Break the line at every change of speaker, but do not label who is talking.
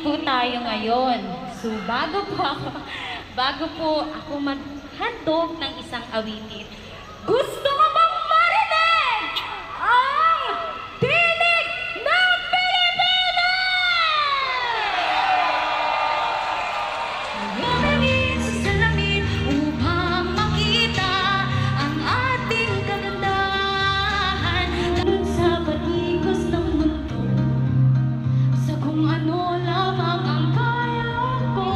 po tayo ngayon. So, bago po ako maghandog ng isang awitin, gusto ko bang marinig ang tinig ng Pilipinas! Lumangin sa salamin upang makita ang ating kagandahan sa patikos ng mundo, sa kung ano lamang ang kaya ko.